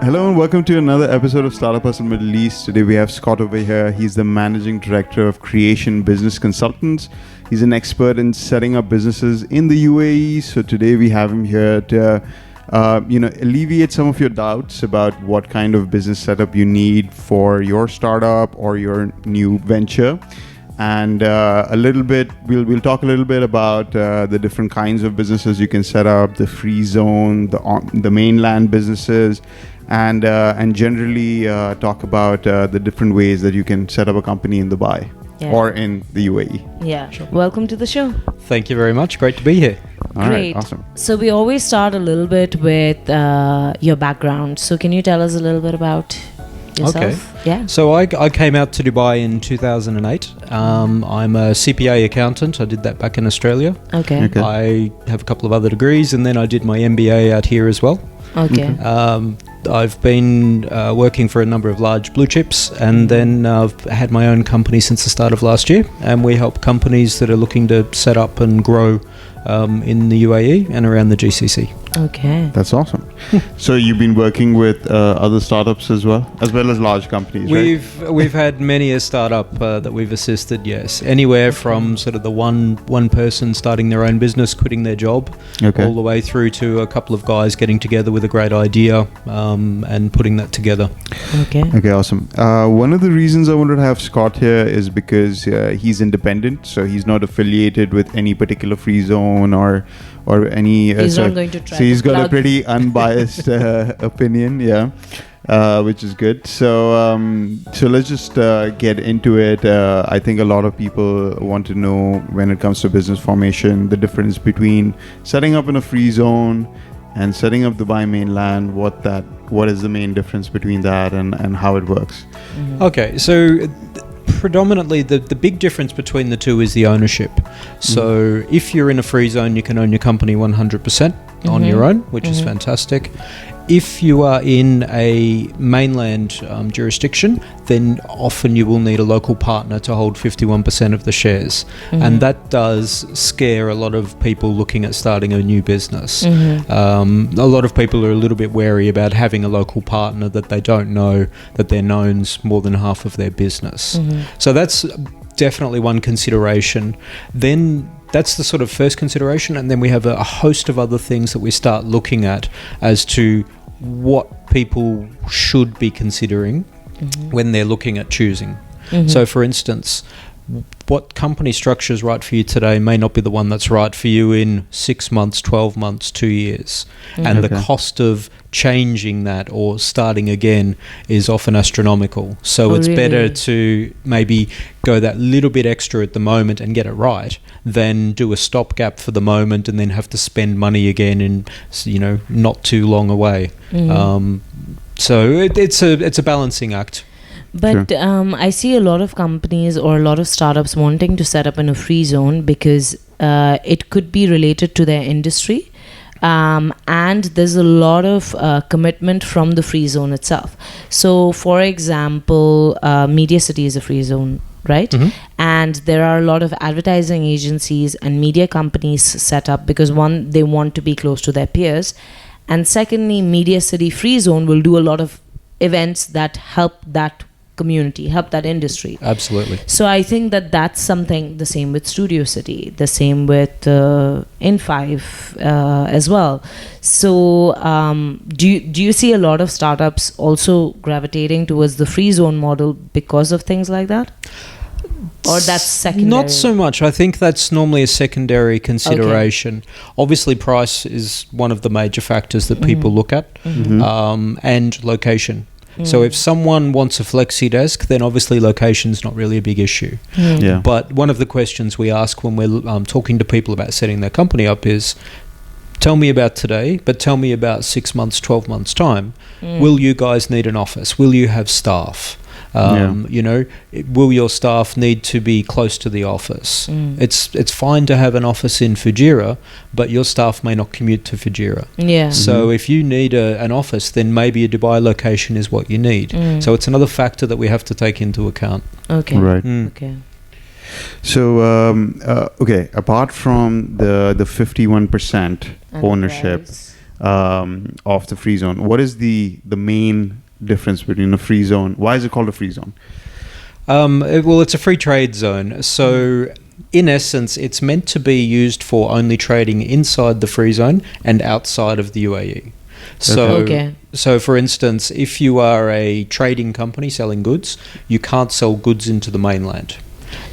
Hello and welcome to another episode of Startup Us in Middle East. Today we have Scott over here. He's the Managing Director of Creation Business Consultants. He's an expert in setting up businesses in the UAE. So today we have him here to alleviate some of your doubts about what kind of business setup you need for your startup or your new venture. And we'll talk a little bit about the different kinds of businesses you can set up, the free zone, the mainland businesses, and generally talk about the different ways that you can set up a company in Dubai or in the UAE. Yeah. Sure. Welcome to the show. Thank you very much. Great to be here. All Great. right, awesome. So we always start a little bit with your background. So can you tell us a little bit about yourself? Okay. Yeah. So I came out to Dubai in 2008. I'm a CPA accountant. I did that back in Australia. Okay. I have a couple of other degrees, and then I did my MBA out here as well. Okay. I've been working for a number of large blue chips, and then I've had my own company since the start of last year, and we help companies that are looking to set up and grow in the UAE and around the GCC. Okay. That's awesome. So you've been working with other startups as well as large companies, right? We've had many a startup that we've assisted, yes. Anywhere from sort of the one person starting their own business, quitting their job, all the way through to a couple of guys getting together with a great idea and putting that together. Okay, awesome. One of the reasons I wanted to have Scott here is because he's independent, so he's not affiliated with any particular free zone or any. He's not going to try. So he's got a pretty unbiased opinion, which is good. So let's just get into it. I think a lot of people want to know, when it comes to business formation, the difference between setting up in a free zone and setting up Dubai Mainland. What is the main difference between that and how it works? Mm-hmm. Okay, so predominantly the big difference between the two is the ownership. So if you're in a free zone, you can own your company 100% on your own, which is fantastic. If you are in a mainland jurisdiction, then often you will need a local partner to hold 51% of the shares. And that does scare a lot of people looking at starting a new business. A lot of people are a little bit wary about having a local partner that they don't know, that their known's more than half of their business. So that's definitely one consideration. Then that's the sort of first consideration, and then we have a host of other things that we start looking at as to what people should be considering when they're looking at choosing. So for instance, what company structure is right for you today may not be the one that's right for you in 6 months, 12 months, 2 years. And the cost of changing that or starting again is often astronomical. So it's better to maybe go that little bit extra at the moment and get it right than do a stopgap for the moment and then have to spend money again in, not too long away. So it's a balancing act. But I see a lot of companies or a lot of startups wanting to set up in a free zone because it could be related to their industry. And there's a lot of commitment from the free zone itself. So, for example, Media City is a free zone, right? And there are a lot of advertising agencies and media companies set up because, one, they want to be close to their peers. And secondly, Media City Free Zone will do a lot of events that help that community, help that industry. Absolutely. So I think that's something, the same with Studio City, the same with In5 as well. So do you see a lot of startups also gravitating towards the free zone model because of things like that? Or that's secondary? Not so much. I think that's normally a secondary consideration. Obviously, price is one of the major factors that people look at, and location. So if someone wants a flexi desk, then obviously location's not really a big issue. But one of the questions we ask when we're talking to people about setting their company up is, tell me about today, but tell me about 6 months, 12 months time. Will you guys need an office? Will you have staff? Will your staff need to be close to the office? It's fine to have an office in Fujairah, but your staff may not commute to Fujairah. So if you need an office, then maybe a Dubai location is what you need. So it's another factor that we have to take into account. Right. So apart from the 51% ownership, of the free zone. What is the main difference between a free zone? Why is it called a free zone? Well, it's a free trade zone. So, in essence, it's meant to be used for only trading inside the free zone and outside of the UAE. So, for instance, if you are a trading company selling goods, you can't sell goods into the mainland.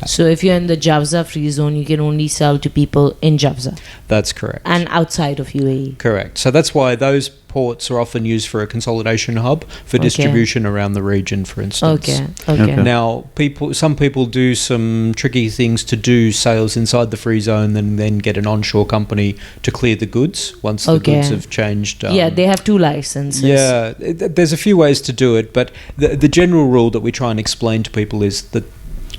So if you're in the Javza free zone, you can only sell to people in Javza. That's correct. And outside of UAE. Correct. So that's why those ports are often used for a consolidation hub for distribution around the region, for instance. Okay. Now, some people do some tricky things to do sales inside the free zone and then get an onshore company to clear the goods once the goods have changed. They have 2 licenses. Yeah, there's a few ways to do it, but the general rule that we try and explain to people is that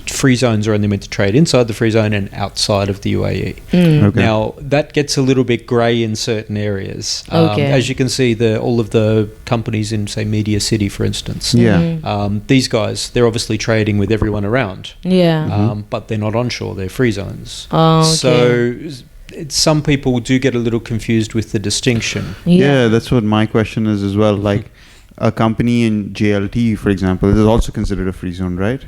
free zones are only meant to trade inside the free zone and outside of the UAE. Now, that gets a little bit grey in certain areas. As you can see, all of the companies in, say, Media City, for instance, these guys, they're obviously trading with everyone around. But they're not onshore, they're free zones. So some people do get a little confused with the distinction. Yeah, that's what my question is as well. Like, a company in JLT, for example, is also considered a free zone, right?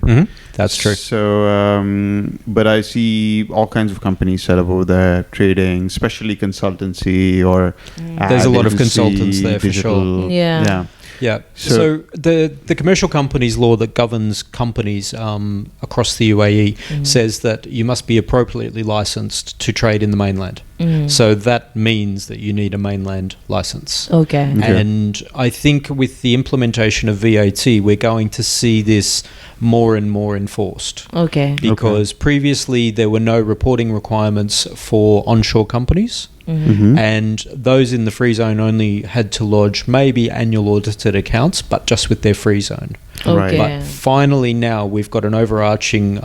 That's true. So, but I see all kinds of companies set up over there, trading, especially consultancy or there's a lot of agency, consultants there digital, for sure. Yeah. So the commercial companies law that governs companies across the UAE says that you must be appropriately licensed to trade in the mainland. So that means that you need a mainland license. Okay. And I think with the implementation of VAT, we're going to see this more and more enforced. Because previously there were no reporting requirements for onshore companies. And those in the free zone only had to lodge maybe annual audited accounts, but just with their free zone. But finally now we've got an overarching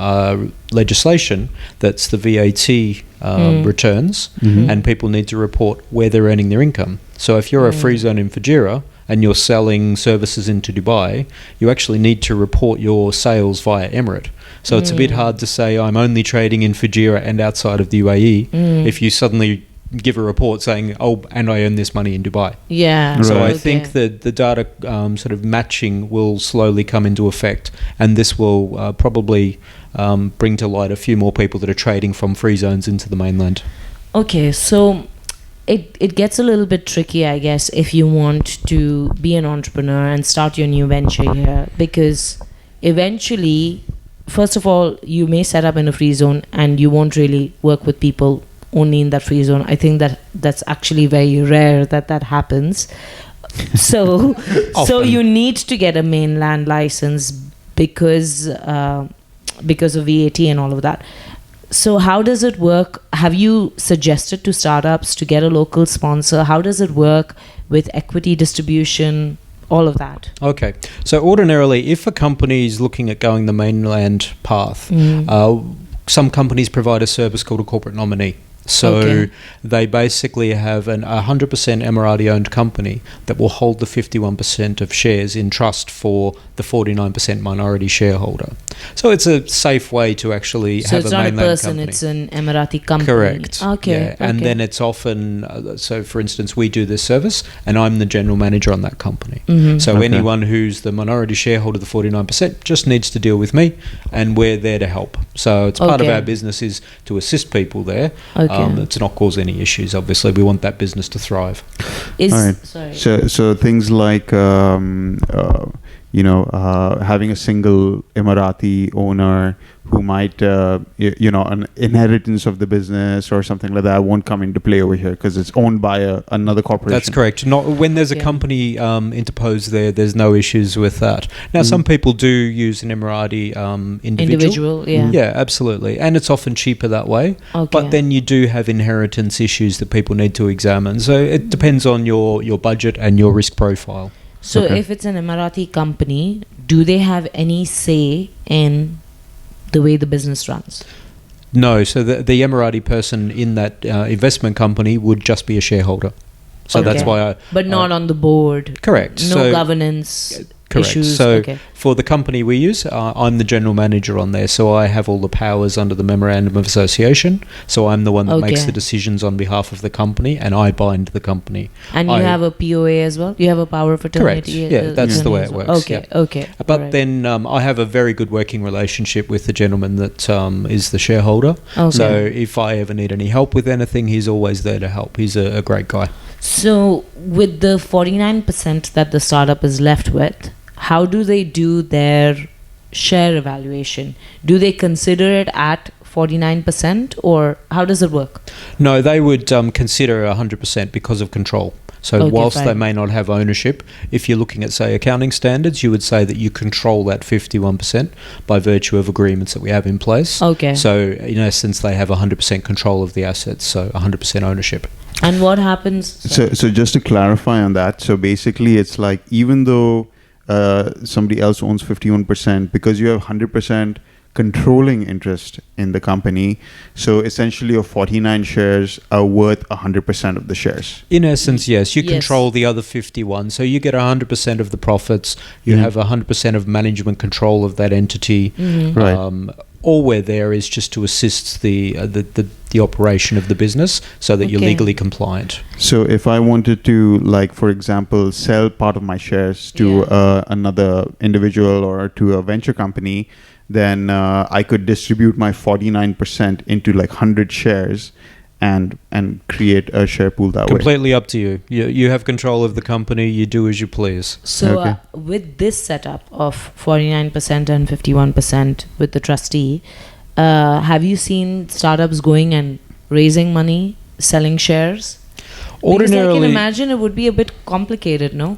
legislation that's the VAT returns, and people need to report where they're earning their income. So if you're a free zone in Fujairah and you're selling services into Dubai, you actually need to report your sales via Emirate. So it's a bit hard to say I'm only trading in Fujairah and outside of the UAE if you suddenly give a report saying, and I earn this money in Dubai. So I think that the data sort of matching will slowly come into effect, and this will probably bring to light a few more people that are trading from free zones into the mainland. So it gets a little bit tricky, I guess, if you want to be an entrepreneur and start your new venture here, because eventually, first of all, you may set up in a free zone and you won't really work with people only in that free zone. I think that's actually very rare that happens. So you need to get a mainland license because of VAT and all of that. So how does it work? Have you suggested to startups to get a local sponsor? How does it work with equity distribution? All of that. Okay. So ordinarily, if a company is looking at going the mainland path, some companies provide a service called a corporate nominee. So they basically have a 100% Emirati-owned company that will hold the 51% of shares in trust for the 49% minority shareholder. So it's a safe way to actually have a mainland company. So it's not a person, it's an Emirati company. Correct. Okay. And then it's often, so for instance, we do this service and I'm the general manager on that company. So anyone who's the minority shareholder, the 49%, just needs to deal with me and we're there to help. So it's part of our business is to assist people there. To not cause any issues. Obviously, we want that business to thrive. So things like having a single Emirati owner who might, an inheritance of the business or something like that won't come into play over here because it's owned by another corporation. That's correct. Not when there's a company interposed there's no issues with that. Now, some people do use an Emirati individual. Yeah, absolutely. And it's often cheaper that way. But then you do have inheritance issues that people need to examine. So it depends on your budget and your risk profile. So if it's an Emirati company, do they have any say in the way the business runs? No. So the Emirati person in that investment company would just be a shareholder. So that's why but not on the board. Correct. No governance. Correct. issues? So Okay. for the company we use, I'm the general manager on there, so I have all the powers under the memorandum of association. So I'm the one that makes Okay. the decisions on behalf of the company, and I bind the company. And you have a POA as well? You have a power of Correct. attorney? Yeah, that's the way it attorney as well? works. Okay, yeah. okay. But alright. then I have a very good working relationship with the gentleman that is the shareholder. Okay. So if I ever need any help with anything, he's always there to help. He's a great guy. So, with the 49% that the startup is left with, how do they do their share evaluation? Do they consider it at 49% or how does it work? No, they would consider 100% because of control. So Okay, whilst they fine. may not have ownership, if you're looking at, say, accounting standards, you would say that you control that 51% by virtue of agreements that we have in place. Okay. So in essence, they have 100% control of the assets, so 100% ownership. And what happens? So just to clarify on that, so basically it's like even though somebody else owns 51%, because you have 100% controlling interest in the company, so essentially your 49 shares are worth 100% of the shares. In essence, yes, you Yes. control the other 51. So you get 100% of the profits. You Mhm. have 100% of management control of that entity. Mhm. Right. All we're there is just to assist the operation of the business so that you're Okay. legally compliant. So if I wanted to, like, for example, sell part of my shares to another individual or to a venture company, then I could distribute my 49% into like 100 shares and create a share pool that way. Completely up to you. You have control of the company. You do as you please. So, Okay. with this setup of 49% and 51% with the trustee, have you seen startups going and raising money, selling shares? Because I can Ordinarily, imagine it would be a bit complicated, no?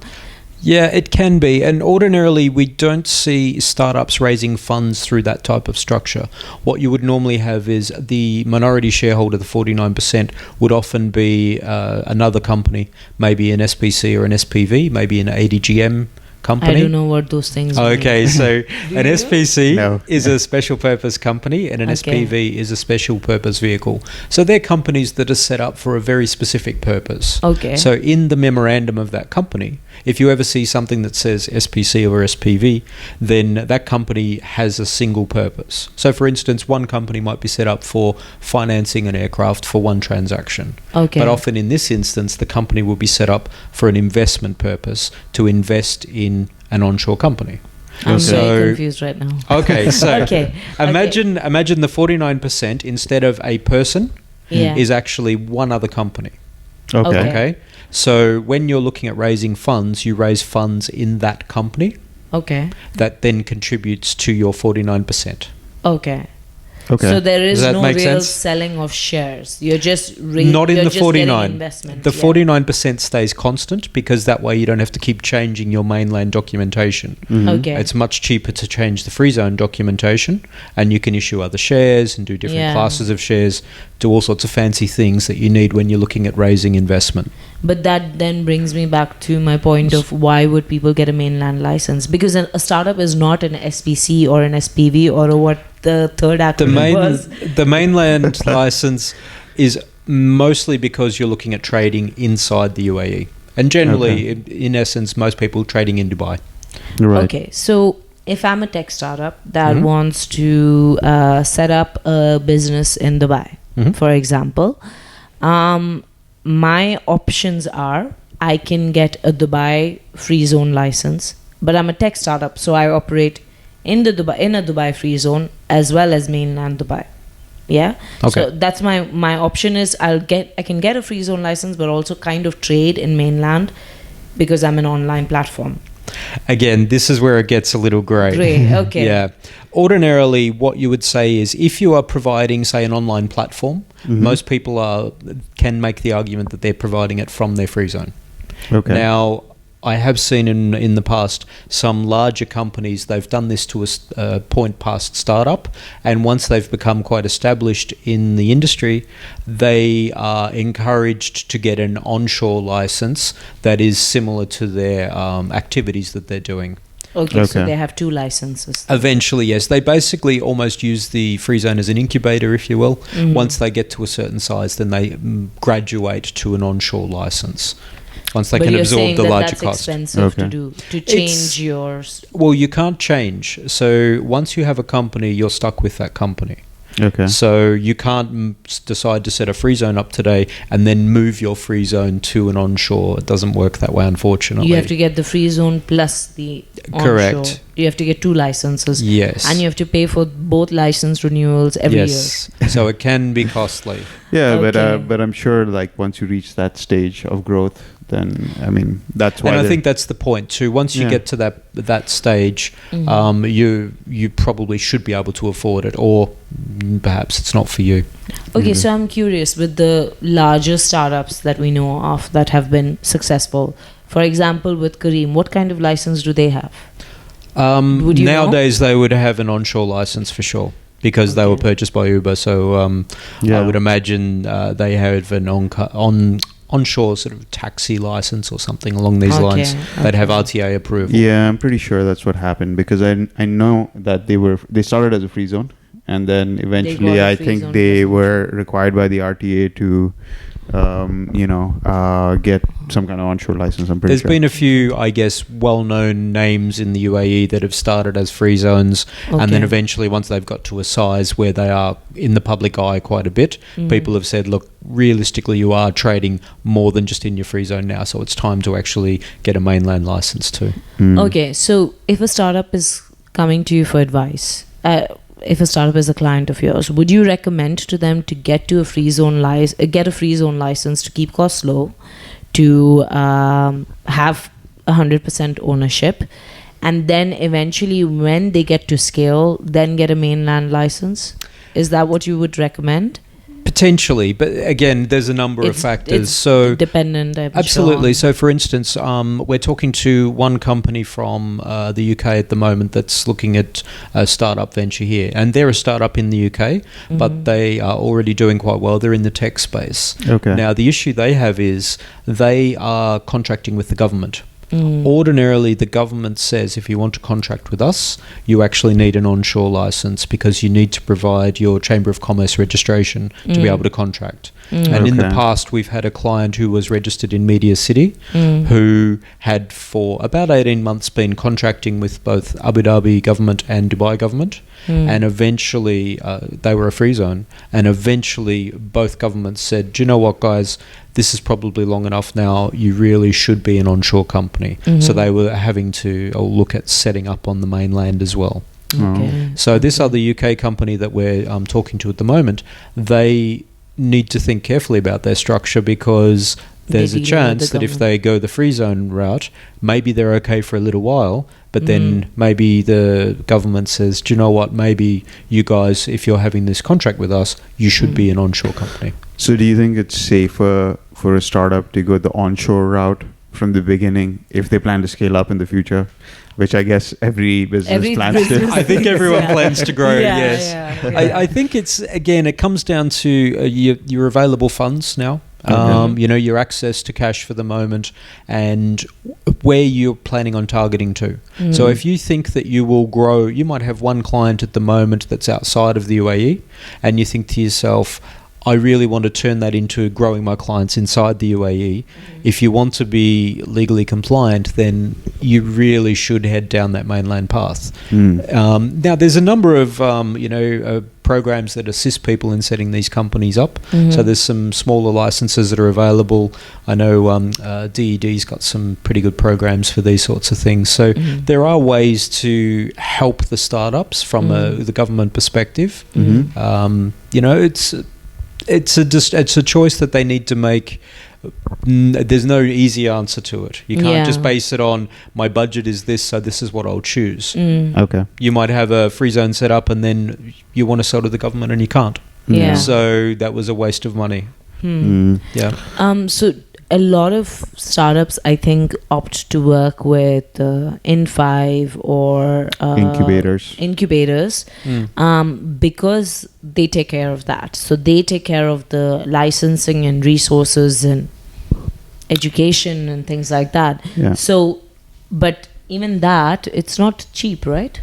yeah, it can be. And ordinarily, we don't see startups raising funds through that type of structure. What you would normally have is the minority shareholder, the 49%, would often be another company, maybe an SPC or an SPV, maybe an ADGM company. I don't know what those things mean. Okay, so an you? SPC No. is a special purpose company and an Okay. SPV is a special purpose vehicle. So they're companies that are set up for a very specific purpose. Okay. So in the memorandum of that company, if you ever see something that says SPC or SPV, then that company has a single purpose. So for instance, one company might be set up for financing an aircraft for one transaction. Okay. But often in this instance, the company will be set up for an investment purpose to invest in an onshore company. I'm So- very confused right now. Okay, so Okay. imagine the 49% instead of a person Yeah. is actually one other company. Okay. Okay. Okay. So when you're looking at raising funds, you raise funds in that company Okay. that then contributes to your 49%. Okay. Okay. So there is Does that no make real sense? selling of shares. You're just Not in you're the just getting 49. investment. The yeah. 49% stays constant because that way you don't have to keep changing your mainland documentation. Mhm. Okay. It's much cheaper to change the free zone documentation, and you can issue other shares and do different Yeah. classes of shares, do all sorts of fancy things that you need when you're looking at raising investment. But that then brings me back to my point of why would people get a mainland license? Because a startup is not an SPC or an SPV or what the third acronym was. The mainland license is mostly because you're looking at trading inside the UAE. And generally, in essence, most people trading in Dubai. Right. Okay, so if I'm a tech startup that Mhm. wants to set up a business in Dubai, Mhm. for example, my options are I can get a Dubai free zone license, but I'm a tech startup, so I operate in a Dubai free zone as well as mainland Dubai. Yeah. Okay. So that's my option is I can get a free zone license, but also kind of trade in mainland because I'm an online platform. Again, this is where it gets a little grey. Great. Okay. Yeah. Ordinarily, what you would say is if you are providing, say, an online platform, most people can make the argument that they're providing it from their free zone. Okay. Now, I have seen in the past some larger companies, they've done this to a point past startup, and once they've become quite established in the industry, they are encouraged to get an onshore license that is similar to their activities that they're doing. Okay, so Okay. they have two licenses. Eventually, yes. They basically almost use the free zone as an incubator, if you will. Mhm. Once they get to a certain size, then they graduate to an onshore license. once they but can you're absorb saying the that larger that's cost. expensive to Okay. do, to It's- change yours. Well, you can't change. So once you have a company, you're stuck with that company. Okay. So you can't decide to set a free zone up today and then move your free zone to an onshore. It doesn't work that way, unfortunately. You have to get the free zone plus the onshore. Correct. You have to get 2 licenses. Yes. And you have to pay for both license renewals every year. yes. So it can be costly. Yeah, Okay. but I'm sure like once you reach that stage of growth, then I mean that's why. And I they- think that's the point too. Once you Yeah. get to that stage, you probably should be able to afford it, or perhaps it's not for you. Okay, so I'm curious with the larger startups that we know of that have been successful. For example, with Kareem, what kind of license do they have? Would you know? Nowadays, they would have an onshore license for sure because they were Okay. purchased by Uber. So I would imagine they have an onshore sort of taxi license or something along these Okay, lines. They'd have okay. RTA approval. Yeah, I'm pretty sure that's what happened because I know that they started as a free zone, and then eventually got a I free think zone they license. were required by the RTA to get some kind of onshore license. I'm pretty There's sure. been a few, I guess, well-known names in the UAE that have started as free zones, and then Okay. eventually, once they've got to a size where they are in the public eye quite a bit, people have said, look, realistically, you are trading more than just in your free zone now, so it's time to actually get a mainland license too. Okay, so if a startup is coming to you for advice, if a startup is a client of yours, would you recommend to them to get a free zone license to keep costs low, to have 100% ownership, and then eventually when they get to scale, then get a mainland license? Is that what you would recommend? Potentially, but again, there's a number of factors. It's So dependent, I'm absolutely. sure. So, for instance, we're talking to one company from the UK at the moment that's looking at a startup venture here, and they're a startup in the UK, but they are already doing quite well. They're in the tech space. Okay. Now, the issue they have is they are contracting with the government. Ordinarily, the government says if you want to contract with us, you actually need an onshore license because you need to provide your Chamber of Commerce registration to be able to contract. And in the Okay. past, we've had a client who was registered in Media City who had for about 18 months been contracting with both Abu Dhabi government and Dubai government. And eventually, they were a free zone. And eventually, both governments said, do you know what, guys? This is probably long enough now. You really should be an onshore company. So they were having to look at setting up on the mainland as well. Okay. So this other UK company that we're talking to at the moment, they need to think carefully about their structure because there's a Maybe chance the that if they go the free zone route, maybe they're okay for a little while, but then maybe the government says, do you know what, maybe you guys, if you're having this contract with us, you should be an onshore company. So do you think it's safer for a startup to go the onshore route from the beginning if they plan to scale up in the future? Which I guess every business plans business- to. I think everyone plans to grow, Yeah, yes. yeah. I think it's, again, it comes down to your available funds now. Your access to cash for the moment and where you're planning on targeting to. So if you think that you will grow, you might have one client at the moment that's outside of the UAE and you think to yourself, I really want to turn that into growing my clients inside the UAE. If you want to be legally compliant, then you really should head down that mainland path. Now, there's a number of programs that assist people in setting these companies up. So there's some smaller licenses that are available. I know DED's got some pretty good programs for these sorts of things. So there are ways to help the startups from the government perspective. It's a choice that they need to make. There's no easy answer to it. You can't just base it on my budget is this, so this is what I'll choose. Okay. You might have a free zone set up and then you want to sell to the government and you can't. Yeah. So that was a waste of money. Yeah. So a lot of startups, I think, opt to work with In5 or incubators because they take care of that. So they take care of the licensing and resources and education and things like that. Yeah. So, but even that, it's not cheap, right?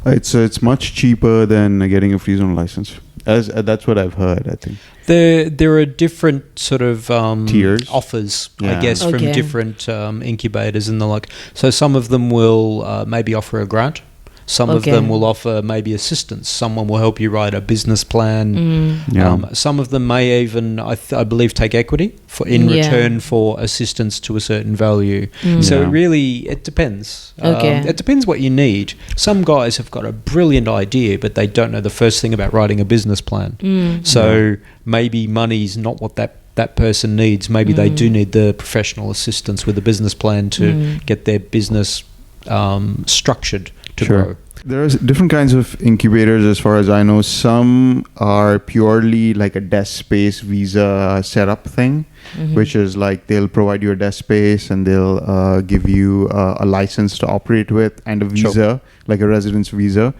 It's much cheaper than getting a free zone license That's what I've heard, I think. There are different sort of Tiers? offers, I Yeah. guess, from Okay. different incubators and the like. So some of them will maybe offer a grant. Some of Okay. them will offer maybe assistance. Someone will help you write a business plan. Yeah. Some of them may even, I believe, take equity in Yeah. return for assistance to a certain value. Mm. So Yeah. it depends. Okay. It depends what you need. Some guys have got a brilliant idea, but they don't know the first thing about writing a business plan. So maybe money's not what that person needs. Maybe they do need the professional assistance with a business plan to get their business structured to grow. There's different kinds of incubators as far as I know. Some are purely like a desk space visa setup thing, which is like they'll provide you a desk space and they'll give you a license to operate with and a visa, like a residence visa.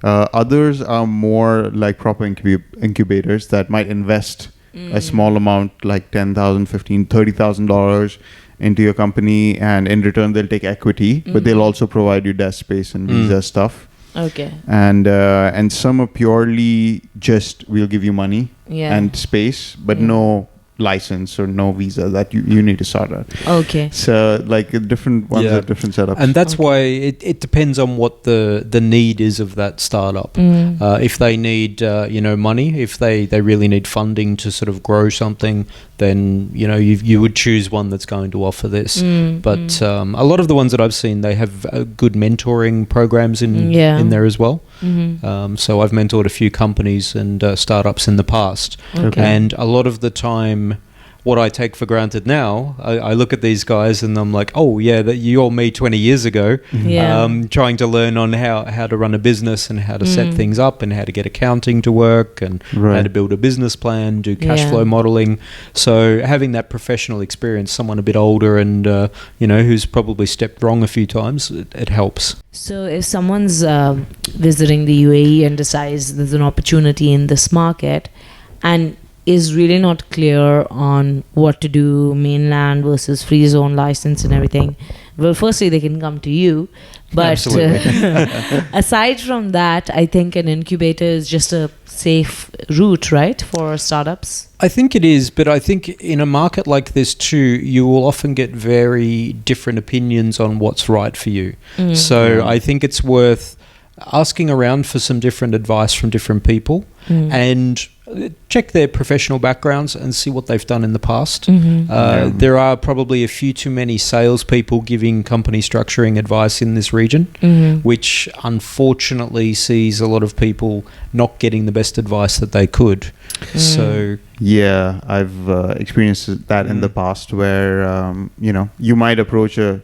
Others are more like proper incubators that might invest a small amount, like $10,000, $15,000, $30,000 into your company, and in return they'll take equity, but they'll also provide you desk space and visa stuff. Okay. And some are purely just we'll give you money Yeah. and space, but no license or no visa that you need to sort out. Okay. So like different ones have different setups. And that's why it depends on what the need is of that startup. If they need money, if they really need funding to sort of grow something, then you would choose one that's going to offer this. But a lot of the ones that I've seen, they have good mentoring programs in there as well. So I've mentored a few companies and startups in the past. Okay. And a lot of the time, what I take for granted now, I look at these guys and I'm like, oh yeah, that you're me 20 years ago, trying to learn on how to run a business and how to set things up and how to get accounting to work and how to build a business plan, do cash flow modeling. So having that professional experience, someone a bit older and who's probably stepped wrong a few times, it helps. So if someone's visiting the UAE and decides there's an opportunity in this market and is really not clear on what to do, mainland versus free zone license and everything, well, firstly they can come to you, but aside from that, I think an incubator is just a safe route, right, for startups? I think it is, but I think in a market like this too, you will often get very different opinions on what's right for you. So I think it's worth asking around for some different advice from different people and check their professional backgrounds and see what they've done in the past. There are probably a few too many salespeople giving company structuring advice in this region, which unfortunately sees a lot of people not getting the best advice that they could. So yeah, I've experienced that in the past where you might approach a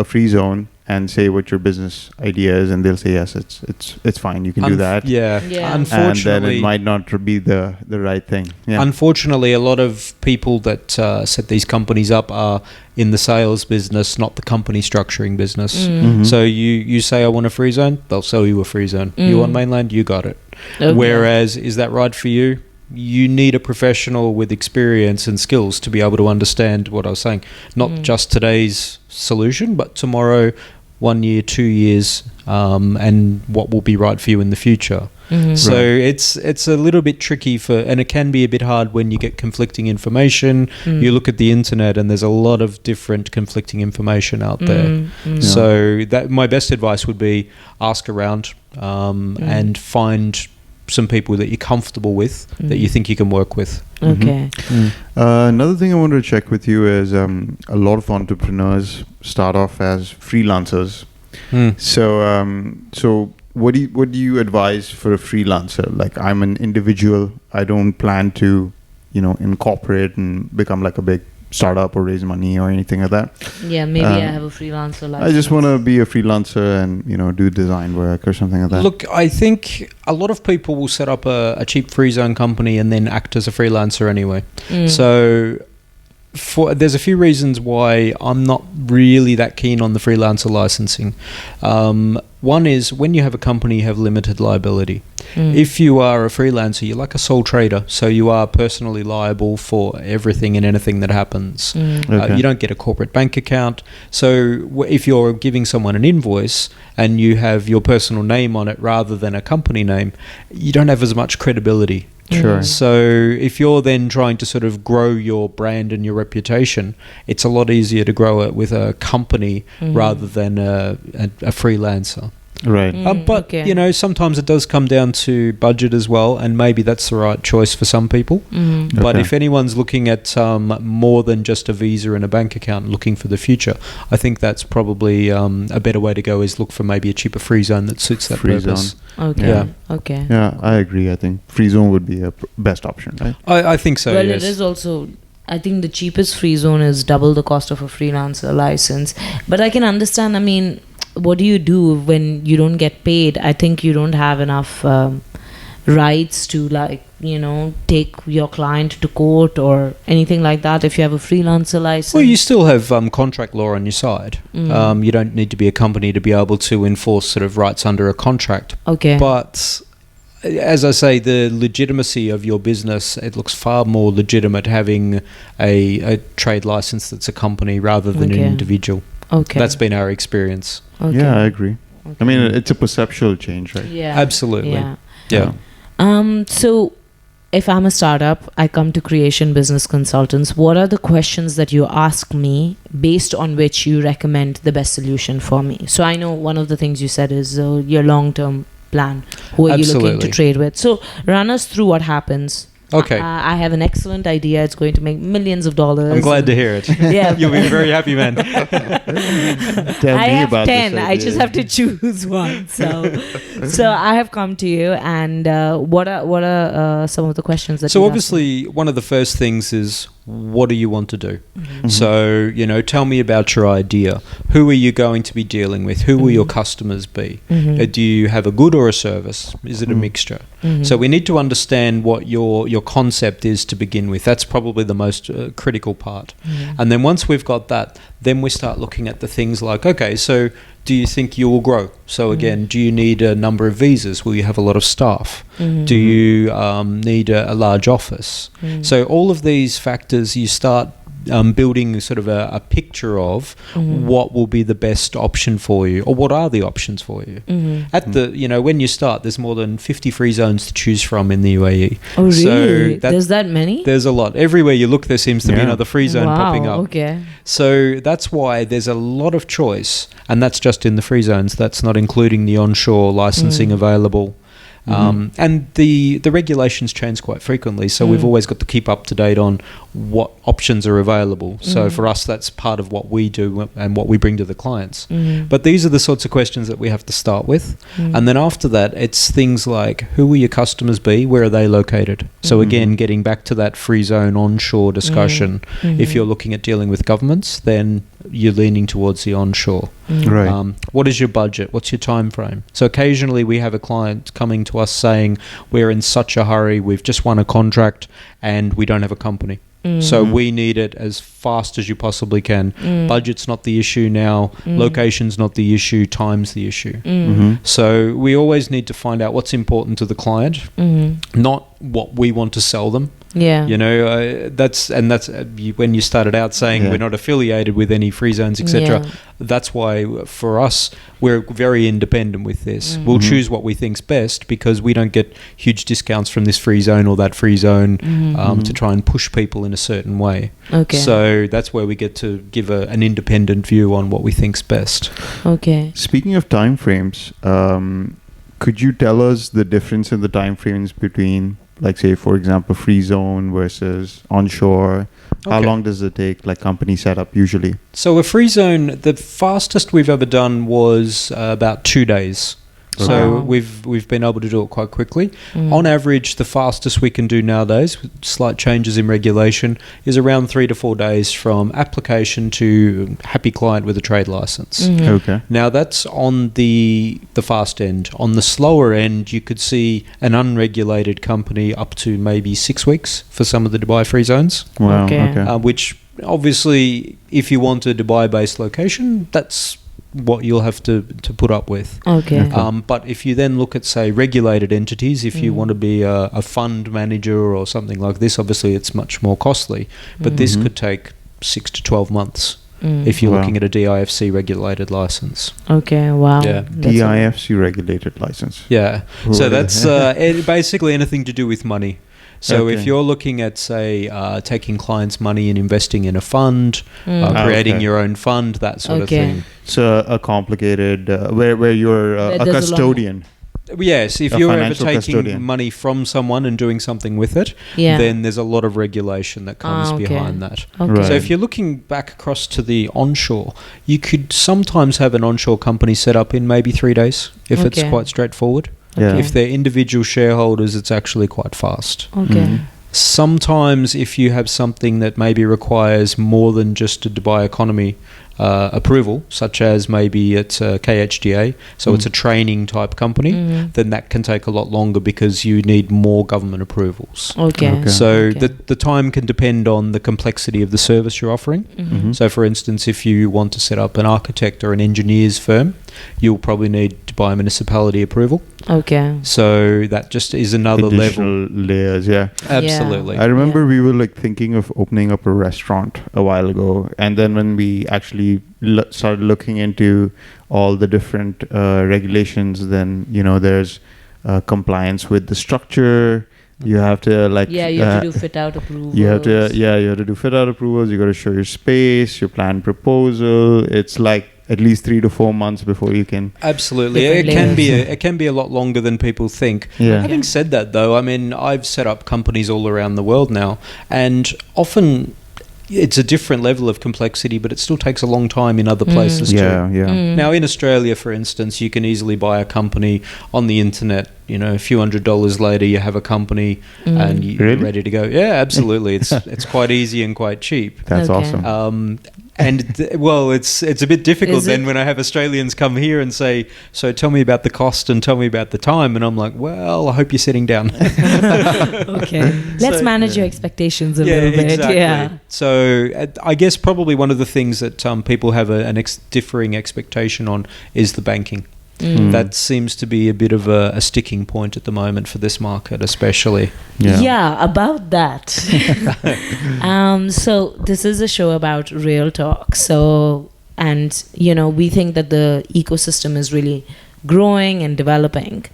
free zone and say what your business idea is, and they'll say yes, it's fine, you can do that. Unfortunately, and then it might not be the right thing. Unfortunately, a lot of people that set these companies up are in the sales business, not the company structuring business. So you say I want a free zone, they'll sell you a free zone. You want mainland, you got it. Whereas, is that right for you? You need a professional with experience and skills to be able to understand what I was saying. Not just today's solution, but tomorrow, 1 year, 2 years, and what will be right for you in the future. So it's a little bit tricky and it can be a bit hard when you get conflicting information. You look at the internet and there's a lot of different conflicting information out there. So that my best advice would be ask around and find some people that you're comfortable with, that you think you can work with. Okay. Another thing I wanted to check with you is a lot of entrepreneurs start off as freelancers. So what do you advise for a freelancer? Like, I'm an individual, I don't plan to incorporate and become like a big startup or raise money or anything like that. Yeah, maybe I have a freelancer license. I just want to be a freelancer and do design work or something like that. Look, I think a lot of people will set up a cheap free zone company and then act as a freelancer anyway. So there's a few reasons why I'm not really that keen on the freelancer licensing. One is when you have a company, you have limited liability. If you are a freelancer, you're like a sole trader, so you are personally liable for everything and anything that happens. You don't get a corporate bank account. So if you're giving someone an invoice and you have your personal name on it rather than a company name, you don't have as much credibility. Sure. So if you're then trying to sort of grow your brand and your reputation, it's a lot easier to grow it with a company rather than a freelancer. Right. But you know, sometimes it does come down to budget as well, and maybe that's the right choice for some people. But if anyone's looking at more than just a visa and a bank account, looking for the future, I think that's probably a better way to go. Is look for maybe a cheaper free zone that suits that Free purpose. zone. Okay. Yeah. Okay. Yeah, I agree. I think free zone would be a best option, right? I think so. Well, yes. it is also. I think the cheapest free zone is double the cost of a freelancer license. But I can understand. I mean, what do you do when you don't get paid? I think you don't have enough rights to, like, you know, take your client to court or anything like that if you have a freelancer license. Well, you still have contract law on your side. You don't need to be a company to be able to enforce sort of rights under a contract. Okay. But as I say, the legitimacy of your business, it looks far more legitimate having a trade license that's a company rather than an individual. Okay. That's been our experience. Okay. Yeah, I agree. Okay. I mean, it's a perceptual change, right? Yeah. Absolutely. Yeah. So if I'm a startup, I come to Creation Business Consultants. What are the questions that you ask me based on which you recommend the best solution for me? So I know one of the things you said is your long-term plan. Who are you looking to trade with? So run us through what happens. Okay. I have an excellent idea. It's going to make millions of dollars. I'm glad to hear it. Yeah. You'll be a very happy man. Tell I me have about 10. this I just have to choose one. So I have come to you, and what are some of the questions that? So you obviously, one of the first things is, what do you want to do? Mm-hmm. So, you know, tell me about your idea. Who are you going to be dealing with? Who will your customers be? Do you have a good or a service? Is it a mixture? So we need to understand what your concept is to begin with. That's probably the most critical part. And then once we've got that, then we start looking at the things like, okay, so do you think you will grow? So again, do you need a number of visas? Will you have a lot of staff? Do you need a large office? So all of these factors, you start building sort of a picture of what will be the best option for you, or what are the options for you. At the, you know, when you start, there's more than 50 free zones to choose from in the UAE. Oh, really? So there's that many? There's a lot. Everywhere you look, there seems to be another free zone popping up. Okay. So that's why there's a lot of choice, and that's just in the free zones. That's not including the onshore licensing available. And the regulations change quite frequently, so we've always got to keep up to date on what options are available. So for us, that's part of what we do and what we bring to the clients. But these are the sorts of questions that we have to start with. And then after that, it's things like, who will your customers be? Where are they located? So again, getting back to that free zone onshore discussion, if you're looking at dealing with governments, then you're leaning towards the onshore. Right. What is your budget? What's your time frame? So occasionally we have a client coming to us saying, we're in such a hurry, we've just won a contract and we don't have a company. So we need it as fast as you possibly can. Budget's not the issue now. Location's not the issue. Time's the issue. So we always need to find out what's important to the client, not what we want to sell them. Yeah. You know, that's when you started out saying we're not affiliated with any free zones, etc. That's why for us, we're very independent with this. We'll choose what we think's best because we don't get huge discounts from this free zone or that free zone to try and push people in a certain way. Okay. So that's where we get to give an independent view on what we think's best. Okay. Speaking of time frames, could you tell us the difference in the time frames between, like, say, for example, free zone versus onshore? How long does it take, like, company setup usually? So a free zone, the fastest we've ever done was about 2 days. So we've been able to do it quite quickly. On average, the fastest we can do nowadays, with slight changes in regulation, is around 3 to 4 days from application to happy client with a trade license. Okay. Now that's on the fast end. On the slower end, you could see an unregulated company up to maybe 6 weeks for some of the Dubai free zones. Wow. Okay. Okay. Which obviously, if you want a Dubai-based location, that's what you'll have to put up with. Okay. But if you then look at, say, regulated entities, if you want to be a fund manager or something like this, obviously it's much more costly. But this could take 6 to 12 months if you're looking at a DIFC regulated license. Okay. Wow. Yeah. DIFC regulated license. Yeah. Ooh, So that's basically anything to do with money. So Okay. if you're looking at, say, taking clients' money and investing in a fund, creating Okay. your own fund, that sort of Okay. thing. So a complicated where you're Where a there's a lot- custodian. Yes, if A you're ever financial taking custodian. money from someone and doing something with it, Yeah. then there's a lot of regulation that comes Okay. behind that. Okay. Right. So if you're looking back across to the onshore, you could sometimes have an onshore company set up in maybe 3 days if it's Okay. quite straightforward. Yeah. If they're individual shareholders, it's actually quite fast. Okay. Mhm. Sometimes if you have something that maybe requires more than just a Dubai economy approval, such as maybe it's a KHDA, so it's a training type company, then that can take a lot longer because you need more government approvals. Okay. Okay. So Okay. the time can depend on the complexity of the service you're offering. Mhm. So for instance, if you want to set up an architect or an engineer's firm, you'll probably need Dubai municipality approval. Okay. So that just is another level. Additional layers, yeah. Absolutely. I remember Yeah. we were like thinking of opening up a restaurant a while ago, and then when we actually started looking into all the different regulations, then there's compliance with the structure. You have to like Yeah, you have to do fit out approvals. you have to do fit out approvals. You got to show your space, your plan proposal. It's like at least 3 to 4 months before you can. Absolutely, Different it can be a lot longer than people think. Yeah. Having said that, though, I mean, I've set up companies all around the world now, and often it's a different level of complexity, but it still takes a long time in other places Yeah, too. yeah. Now, in Australia, for instance, you can easily buy a company on the internet. A few $100s later, you have a company and you're Really? ready to go. Yeah, absolutely. It's quite easy and quite cheap. That's Okay. awesome. Well, it's a bit difficult Is then it? when I have Australians come here and say, "So tell me about the cost and tell me about the time," and I'm like, "Well, I hope you're sitting down." Okay. Let's So- manage your expectations a little bit. exactly. Yeah. So I guess probably one of the things that people have an differing expectation on is the banking. Mm. That seems to be a bit of a sticking point at the moment for this market, especially. Yeah. About that. So this is a show about real talk. So, and we think that the ecosystem is really growing and developing.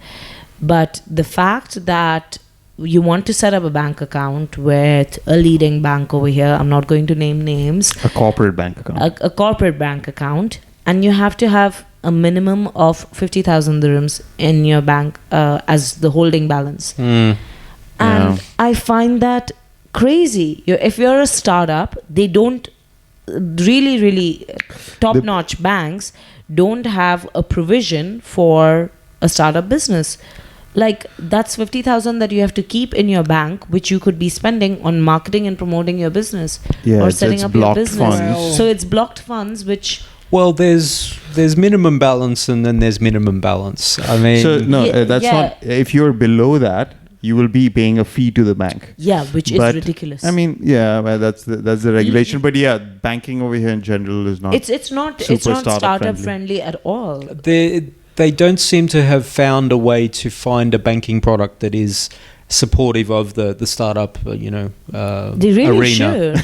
But the fact that you want to set up a bank account with a leading bank over here, I'm not going to name names, A corporate bank account. a corporate bank account, and you have to have a minimum of 50,000 dirhams in your bank as the holding balance. And Yeah. I find that crazy. If you're a startup, they don't really top-notch banks don't have a provision for a startup business. Like, that's 50,000 that you have to keep in your bank, which you could be spending on marketing and promoting your business Yeah, or it's- setting it's up your blocked business. funds. So it's blocked funds, which Well, there's minimum balance and then there's minimum balance. I mean, So no, Yeah, that's yeah. not. If you're below that, you will be paying a fee to the bank. which is But, ridiculous. I mean, yeah, well, that's the regulation. But yeah, banking over here in general is not. it's not super startup startup friendly at all. they don't seem to have found a way to find a banking product that is supportive of the startup, They really arena. should.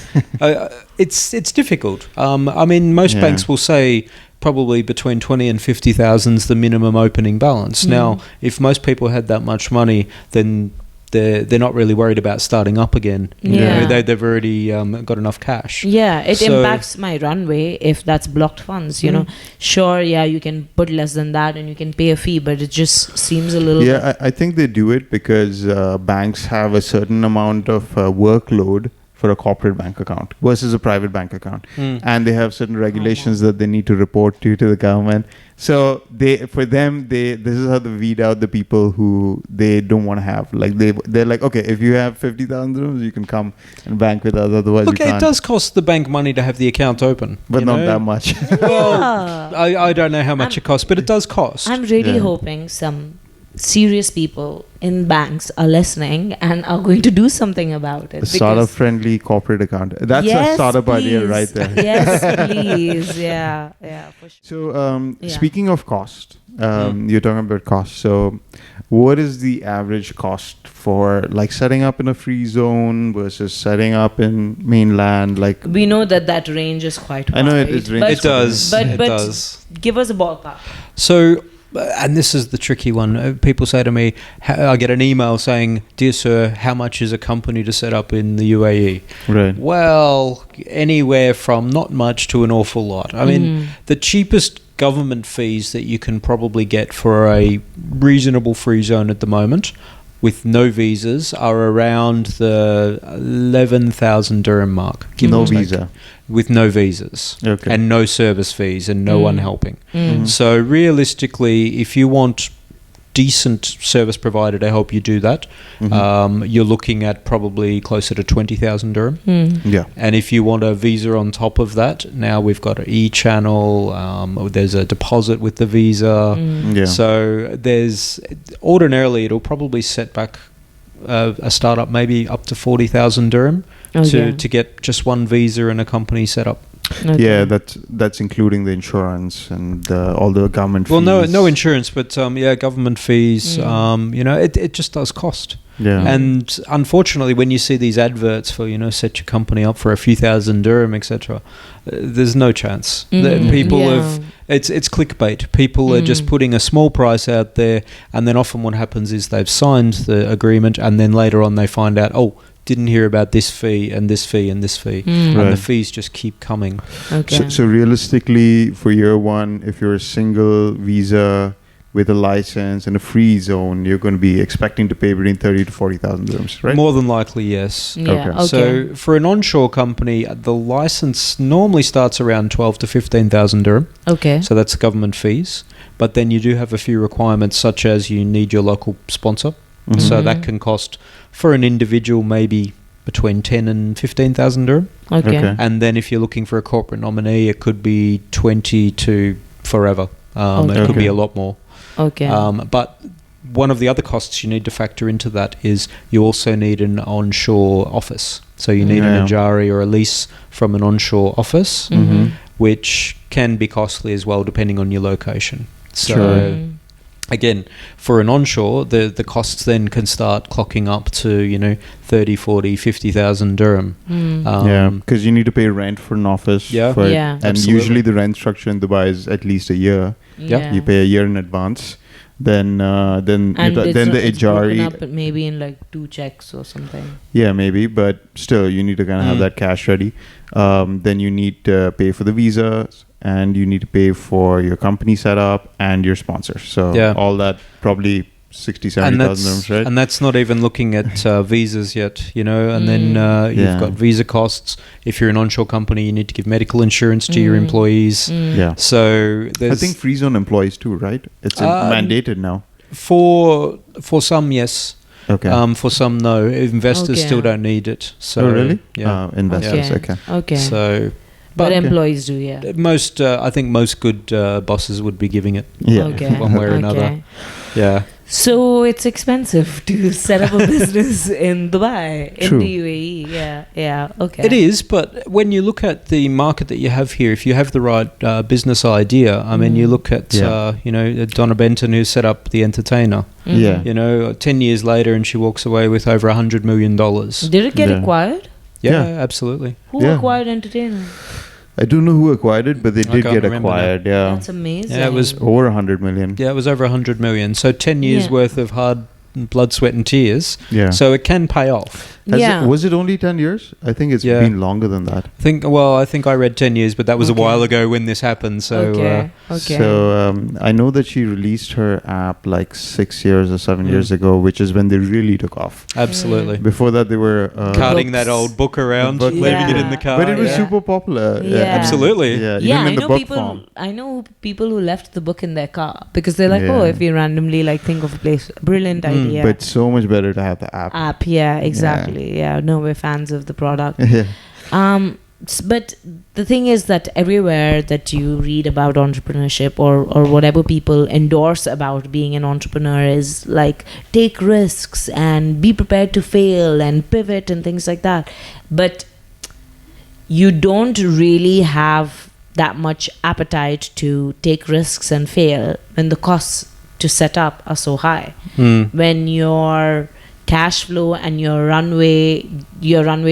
It's difficult. I mean, most Yeah. banks will say probably between 20 and 50,000 is the minimum opening balance. Now, if most people had that much money, then they're not really worried about starting up again. Yeah. They've already got enough cash. Yeah, it So- impacts my runway if that's blocked funds. Sure, yeah, you can put less than that and you can pay a fee, but it just seems a little. Yeah, I think they do it because banks have a certain amount of workload for a corporate bank account versus a private bank account, and they have certain regulations that they need to report to the government. So this is how they weed out the people who they don't want to have. Like they're like, okay, if you have 50,000 dirhams, you can come and bank with us. Otherwise, Look, you can't. it does cost the bank money to have the account open, but you not know? that much. Yeah. I don't know how much it costs, but it does cost. I'm really Yeah. hoping some serious people in banks are listening and are going to do something about it. A startup-friendly corporate account. That's a startup idea please. right there. Yes, please. Yeah, for sure. So, Yeah. speaking of cost, you're talking about cost. So, what is the average cost for like setting up in a free zone versus setting up in mainland? Like, We know that range is quite wide. I know it is range- It does. But It does. give us a ballpark. So and this is the tricky one. People say to me, I get an email saying, "Dear sir, how much is a company to set up in the UAE?" Right. Well, anywhere from not much to an awful lot. I mean, the cheapest government fees that you can probably get for a reasonable free zone at the moment with no visas are around the 11,000 dirham mark. No visa. With no visas. Okay. And no service fees and no one helping. So realistically, if you want decent service provider to help you do that, you're looking at probably closer to 20,000 dirham. Yeah. And if you want a visa on top of that, now we've got an e-channel, there's a deposit with the visa. Yeah. So ordinarily it'll probably set back a startup maybe up to 40,000 dirham to get just one visa and a company set up. Okay. Yeah, that's including the insurance and all the government fees. Well, no insurance, but government fees. It just does cost. Yeah. And unfortunately, when you see these adverts for set your company up for a few thousand dirham, etc., there's no chance. People it's clickbait. People are just putting a small price out there, and then often what happens is they've signed the agreement, and then later on they find out, didn't hear about this fee and this fee and this fee, and the fees just keep coming. Okay. So realistically, for year one, if you're a single visa with a license and a free zone, you're going to be expecting to pay between 30 to 40,000 dirhams, right? More than likely, yes. Yeah. Okay. So for an onshore company, the license normally starts around 12 to 15,000 dirham. Okay. So that's government fees. But then you do have a few requirements, such as you need your local sponsor. So that can cost, for an individual, maybe between 10 and 15,000 dirham. Okay. And then if you're looking for a corporate nominee, it could be 20 to forever. It could be a lot more. Okay. But one of the other costs you need to factor into that is you also need an onshore office. So you need an Ajari or a lease from an onshore office, which can be costly as well, depending on your location. So again, for an onshore, the costs then can start clocking up to 30, 40, 50,000 dirham. Because you need to pay rent for an office. Yeah, and absolutely. usually the rent structure in Dubai is at least a year. Yep. You pay a year in advance. Then the it's broken Ajari. up maybe in like 2 checks or something. Yeah, maybe, but still, you need to kind of have that cash ready. Then you need to pay for the visa, and you need to pay for your company setup and your sponsor. So all that probably 60, 70,000 dirhams, right? And that's not even looking at visas yet, and then you've got visa costs. If you're an onshore company, you need to give medical insurance to your employees. Yeah. So I think free zone employees too, right? It's mandated now. For some, yes. Okay. For some, no. Investors still don't need it. So, really? Yeah. Investors, okay. Okay. So, but employees do, yeah. I think most good bosses would be giving it. Yeah. Okay. One way or another. Yeah. So it's expensive to set up a business in Dubai, in the UAE. Yeah. Okay. It is, but when you look at the market that you have here, if you have the right business idea, I mean, you look at Donna Benton, who set up the Entertainer. Yeah. 10 years later, and she walks away with over $100 million. Did it get acquired? Yeah, absolutely. Who acquired Entertainer? I don't know who acquired it, but they did get acquired. Yeah, that's amazing. Yeah, it was over 100 million. Yeah, it was over 100 million. So 10 years worth of hard blood, sweat, and tears. Yeah. So it can pay off. Was it only 10 years? I think it's been longer than that. I think I read 10 years, but that was a while ago when this happened. So, So I know that she released her app like 6 years or 7 years ago, which is when they really took off. Absolutely. Before that, they were carting that old book around, leaving it in the car. But it was super popular. Absolutely. Even in the book form. I know people who left the book in their car because they're like, if you randomly think of a place, brilliant idea. But so much better to have the app. Exactly. Yeah, no, we're fans of the product. Yeah. But the thing is that everywhere that you read about entrepreneurship or whatever people endorse about being an entrepreneur is like take risks and be prepared to fail and pivot and things like that. But you don't really have that much appetite to take risks and fail when the costs to set up are so high. When your cash flow and your runway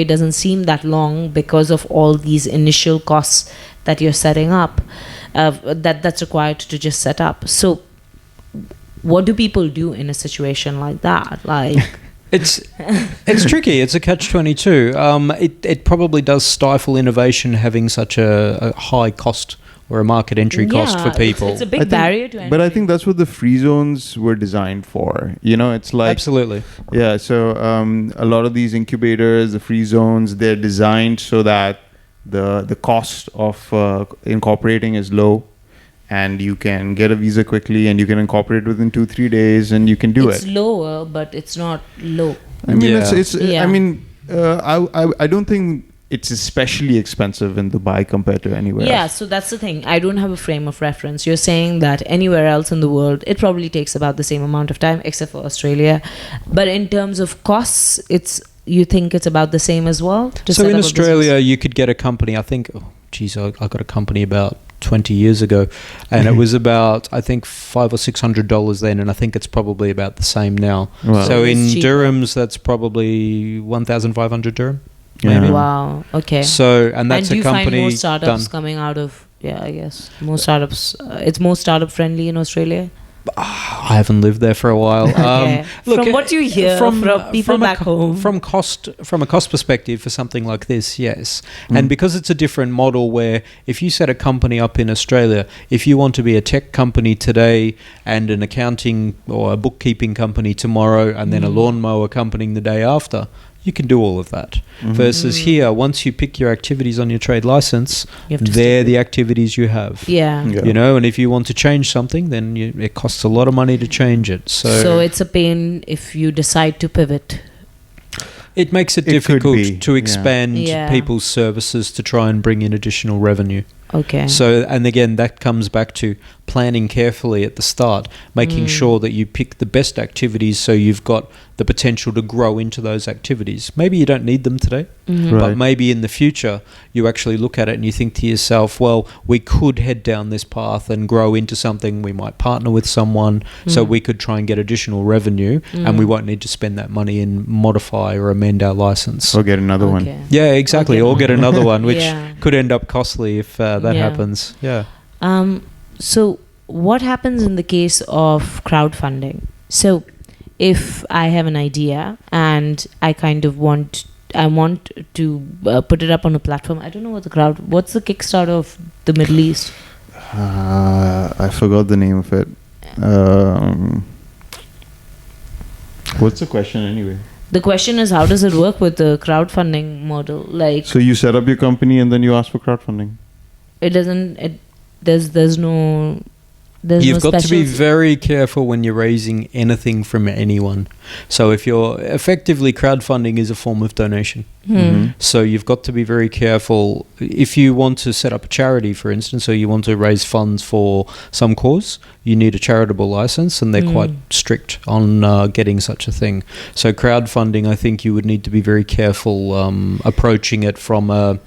doesn't seem that long because of all these initial costs that you're setting up, that's required to just set up. So what do people do in a situation like that? Like, It's tricky. It's a catch-22. It probably does stifle innovation having such a high cost or a market entry cost for people. It's a big barrier to entry. But I think that's what the free zones were designed for. You know, it's like Absolutely. Yeah. So a lot of these incubators, the free zones, they're designed so that the cost of incorporating is low. And you can get a visa quickly, and you can incorporate within 2-3 days, and you can do it's it. It's lower, but it's not low. I mean, Yeah. it's. I mean, I don't think it's especially expensive in Dubai compared to anywhere Yeah, else. so that's the thing. I don't have a frame of reference. You're saying that anywhere else in the world, it probably takes about the same amount of time, except for Australia. But in terms of costs, you think it's about the same as well? So in Australia, you could get a company, I think, I got a company about 20 years ago, and it was about, I think, $500 or $600 then, and I think it's probably about the same now. Wow. So in It's cheaper. dirhams, that's probably 1,500 dirham. Yeah. Maybe. Wow, okay. So, and that's do a you find company more startups done. coming out of, I guess, more startups, it's more startup friendly in Australia? I haven't lived there for a while. Okay. From what you hear from people back home. From a cost perspective for something like this, yes. And because it's a different model where if you set a company up in Australia, if you want to be a tech company today and an accounting or a bookkeeping company tomorrow and then a lawnmower company the day after, you can do all of that. Versus here, once you pick your activities on your trade license, You have to they're stick the activities you have. Yeah. Yeah. You know, and if you want to change something, then it costs a lot of money to change it. So it's a pain if you decide to pivot. It makes it It could difficult be, to yeah. expand Yeah. people's services to try and bring in additional revenue. Okay. So, and again, that comes back to planning carefully at the start, making sure that you pick the best activities so you've got the potential to grow into those activities. Maybe you don't need them today, Mm-hmm. but Right. maybe in the future you actually look at it and you think to yourself, well, we could head down this path and grow into something. We might partner with someone so we could try and get additional revenue and we won't need to spend that money and modify or amend our license. Or get another one. Okay. Yeah, exactly. Okay. Or get another one, which Yeah. could end up costly if that Yeah. happens. Yeah. So what happens in the case of crowdfunding? So if I have an idea and I kind of want to put it up on a platform. I don't know what's the Kickstarter of the Middle East? I forgot the name of it. What's the question anyway? The question is, how does it work with the crowdfunding model? Like, So you set up your company and then you ask for crowdfunding. it doesn't. There's no. There's You've no got to be special- very careful when you're raising anything from anyone. So if you're effectively crowdfunding is a form of donation. So you've got to be very careful. If you want to set up a charity, for instance, or you want to raise funds for some cause, you need a charitable license, and they're quite strict on getting such a thing. So crowdfunding, I think you would need to be very careful approaching it from a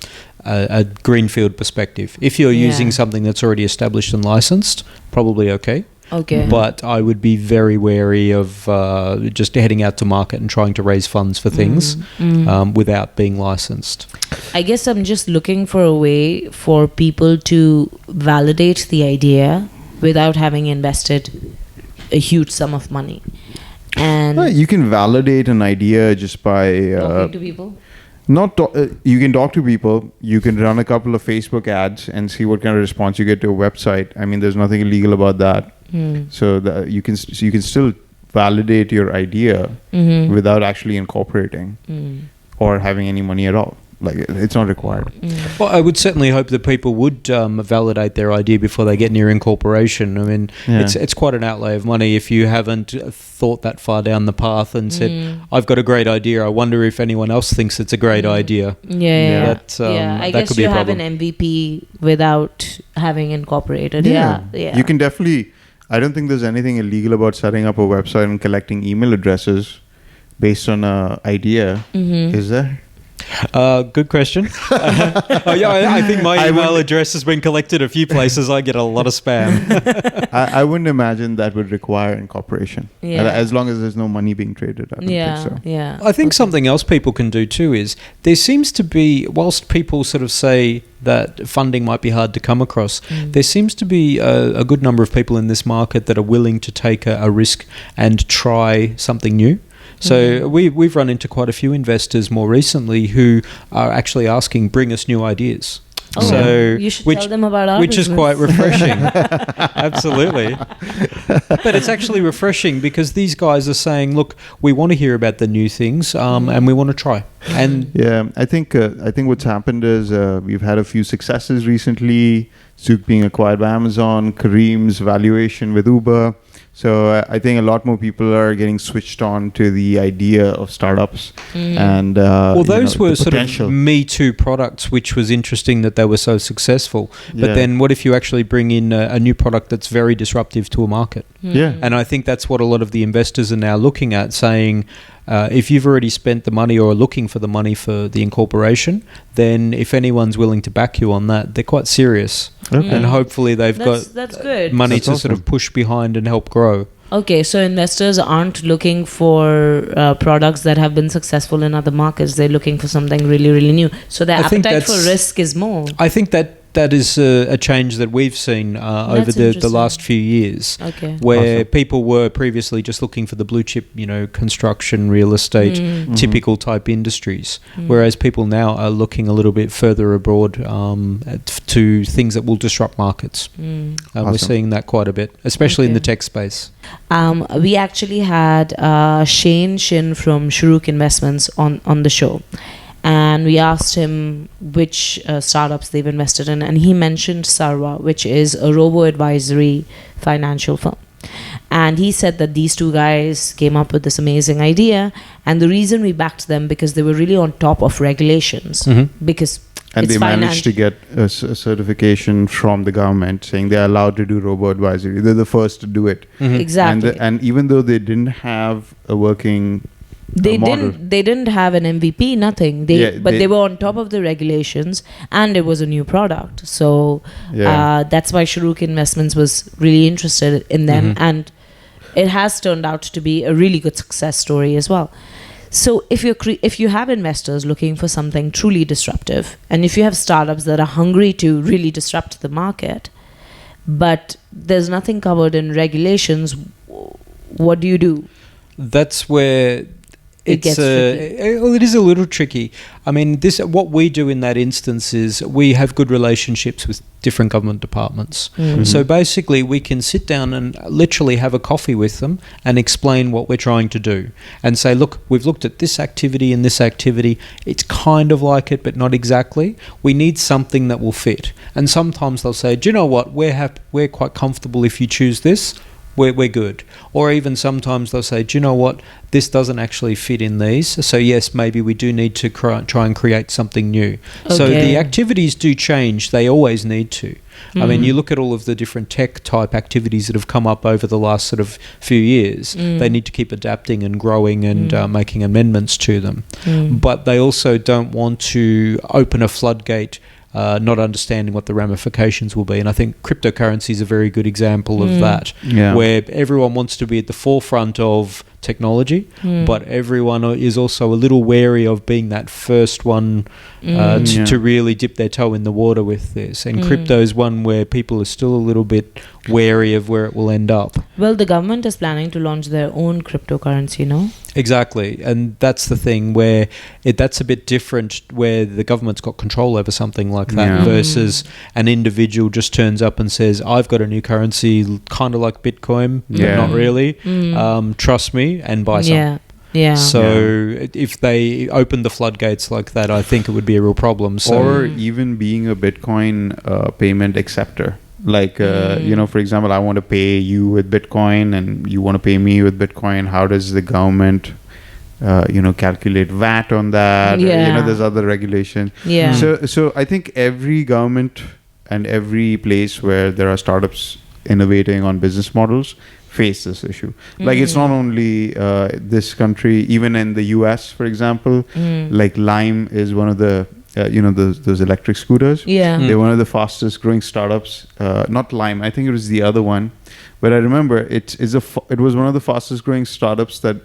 greenfield perspective. If you're using something that's already established and licensed, probably okay. Okay. But I would be very wary of just heading out to market and trying to raise funds for things without being licensed. I guess I'm just looking for a way for people to validate the idea without having invested a huge sum of money. And You can validate an idea just by talking to people. you can talk to people. You can run a couple of Facebook ads and see what kind of response you get to a website. I mean, there's nothing illegal about that. So that you can still validate your idea without actually incorporating or having any money at all. Like, it's not required. Well, I would certainly hope that people would validate their idea before they get near incorporation. I mean, it's quite an outlay of money if you haven't thought that far down the path and said, I've got a great idea. I wonder if anyone else thinks it's a great idea. Yeah. that I guess could be you a have an problem. MVP without having incorporated. Yeah. You can definitely. I don't think there's anything illegal about setting up a website and collecting email addresses based on an idea. Is there? Good question. I think my email address has been collected a few places. I get a lot of spam. I wouldn't imagine that would require incorporation. Yeah. As long as there's no money being traded. I don't think so. Yeah. I think something else people can do too is there seems to be, whilst people sort of say that funding might be hard to come across, there seems to be a good number of people in this market that are willing to take a risk and try something new. So we've run into quite a few investors more recently who are actually asking, bring us new ideas. Oh, so you should tell them about our which business. is quite refreshing. Absolutely. But it's actually refreshing because these guys are saying, look, we want to hear about the new things and we want to try. And yeah, I think what's happened is we've had a few successes recently. Zook being acquired by Amazon, Kareem's valuation with Uber. So I think a lot more people are getting switched on to the idea of startups. And well, those were sort potential. of Me Too products, which was interesting that they were so successful. But then what if you actually bring in a new product that's very disruptive to a market? Yeah. And I think that's what a lot of the investors are now looking at, saying, if you've already spent the money or are looking for the money for the incorporation, then if anyone's willing to back you on that, they're quite serious. Okay. And hopefully they've That's got good. money That's to sort of awesome. push behind and help grow. Okay, so investors aren't looking for products that have been successful in other markets. They're looking for something really, really new. So their I think appetite for that's- risk is more. I think that is a change that we've seen over the interesting. last few years. Okay. Where Awesome. people were previously just looking for the blue chip, construction, real estate, typical type industries. Whereas people now are looking a little bit further abroad to things that will disrupt markets. We're Awesome. seeing that quite a bit, especially in the tech space. We actually had Shane Shin from Shuruk Investments on the show. And we asked him which startups they've invested in. And he mentioned Sarva, which is a robo-advisory financial firm. And he said that these two guys came up with this amazing idea. And the reason we backed them, because they were really on top of regulations. Because And it's they managed to get a certification from the government saying they're allowed to do robo-advisory. They're the first to do it. Exactly. And even though they didn't have a working model. They didn't have an MVP, nothing. They were on top of the regulations, and it was a new product. So that's why Shuruk Investments was really interested in them, and it has turned out to be a really good success story as well. So if you have investors looking for something truly disruptive, and if you have startups that are hungry to really disrupt the market, but there's nothing covered in regulations, what do you do? That's where It gets tricky. Well, it is a little tricky. I mean, what we do in that instance is we have good relationships with different government departments. So basically, we can sit down and literally have a coffee with them and explain what we're trying to do, and say, look, we've looked at this activity and this activity. It's kind of like it, but not exactly. We need something that will fit. And sometimes they'll say, do you know what? We're quite comfortable if you choose this. We're good. Or even sometimes they'll say, do you know what, this doesn't actually fit in these, so yes, maybe we do need to try and create something new. So the activities do change. They always need to. I mean, you look at all of the different tech type activities that have come up over the last sort of few years. They need to keep adapting and growing and making amendments to them. But they also don't want to open a floodgate, not understanding what the ramifications will be. And I think cryptocurrency is a very good example of that, where everyone wants to be at the forefront of technology, but everyone is also a little wary of being that first one to really dip their toe in the water with this. And crypto is one where people are still a little bit wary of where it will end up. Well, the government is planning to launch their own cryptocurrency, no? Exactly, and that's the thing where that's a bit different, where the government's got control over something like that versus an individual just turns up and says, I've got a new currency, kind of like Bitcoin, but not really. Trust me and buy some. So if they open the floodgates like that, I think it would be a real problem. So, or even being a Bitcoin payment acceptor. Like, for example, I want to pay you with Bitcoin and you want to pay me with Bitcoin. How does the government, calculate VAT on that? There's other regulation. So I think every government and every place where there are startups innovating on business models face this issue. Like it's not only this country, even in the US, for example, like Lime is one of the those electric scooters. Yeah. They're one of the fastest growing startups. Not Lime, I think it was the other one, but I remember it was one of the fastest growing startups that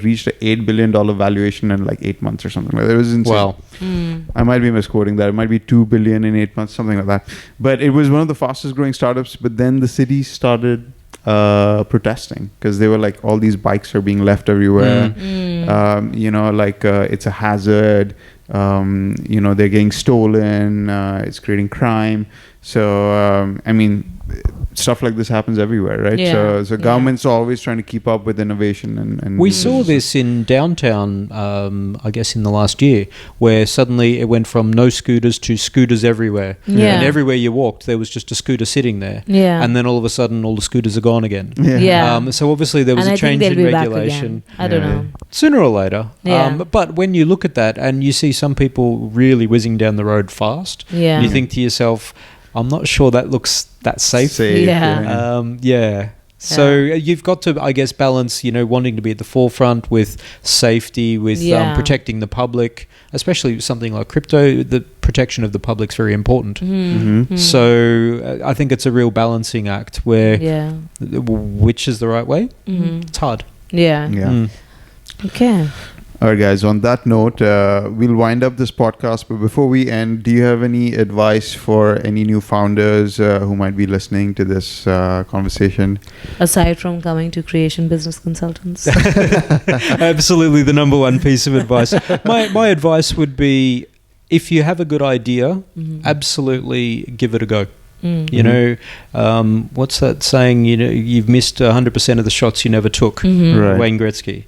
reached an $8 billion valuation in like 8 months or something like that. It was insane. Wow. I might be misquoting that. It might be $2 billion in 8 months, something like that. But it was one of the fastest growing startups. But then the city started protesting because they were like, all these bikes are being left everywhere. It's a hazard. They're getting stolen. It's creating crime. So stuff like this happens everywhere, right? Yeah. So governments are always trying to keep up with innovation and we saw this in downtown, I guess in the last year, where suddenly it went from no scooters to scooters everywhere. Yeah. And everywhere you walked, there was just a scooter sitting there. Yeah. And then all of a sudden, all the scooters are gone again. Yeah. So obviously there was And a I think change they'll in be back regulation. again. I don't know. Sooner or later. Yeah. But when you look at that and you see some people really whizzing down the road fast, Yeah. you think to yourself, I'm not sure that looks that safe. Yeah. So you've got to, I guess, balance, wanting to be at the forefront with safety, with protecting the public, especially something like crypto. The protection of the public is very important. So I think it's a real balancing act where which is the right way? It's hard. Yeah. Okay. All right, guys. On that note, we'll wind up this podcast. But before we end, do you have any advice for any new founders who might be listening to this conversation? Aside from coming to Creation Business Consultants. Absolutely the number one piece of advice. My advice would be, if you have a good idea, absolutely give it a go. What's that saying? You've missed 100% of the shots you never took. Right. Wayne Gretzky.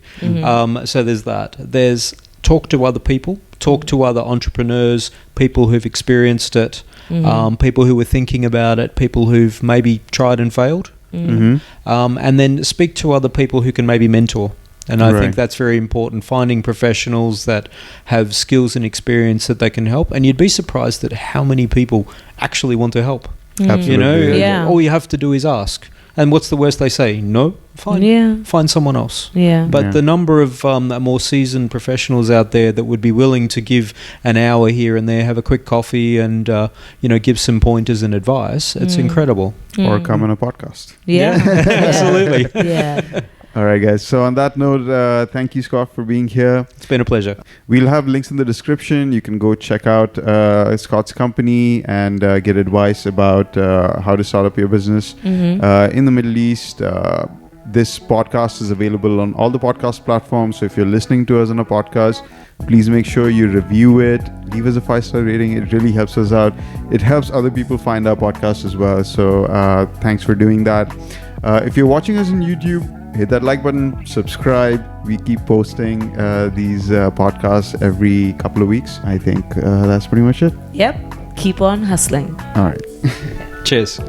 So there's that. There's talk to other people, talk to other entrepreneurs, people who've experienced it, people who were thinking about it, people who've maybe tried and failed, and then speak to other people who can maybe mentor. And I think that's very important, finding professionals that have skills and experience that they can help. And you'd be surprised at how many people actually want to help. Absolutely. All you have to do is ask. And what's the worst they say? No? Fine. Yeah. Find someone else. Yeah. But the number of more seasoned professionals out there that would be willing to give an hour here and there, have a quick coffee and, give some pointers and advice, it's incredible. Or come on a podcast. Yeah. Absolutely. Yeah. All right, guys. So on that note, thank you, Scott, for being here. It's been a pleasure. We'll have links in the description. You can go check out Scott's company and get advice about how to start up your business in the Middle East. This podcast is available on all the podcast platforms. So if you're listening to us on a podcast, please make sure you review it. Leave us a 5-star rating. It really helps us out. It helps other people find our podcast as well. So thanks for doing that. If you're watching us on YouTube, hit that like button, subscribe. We keep posting these podcasts every couple of weeks. I think that's pretty much it. Yep. Keep on hustling. All right. Cheers.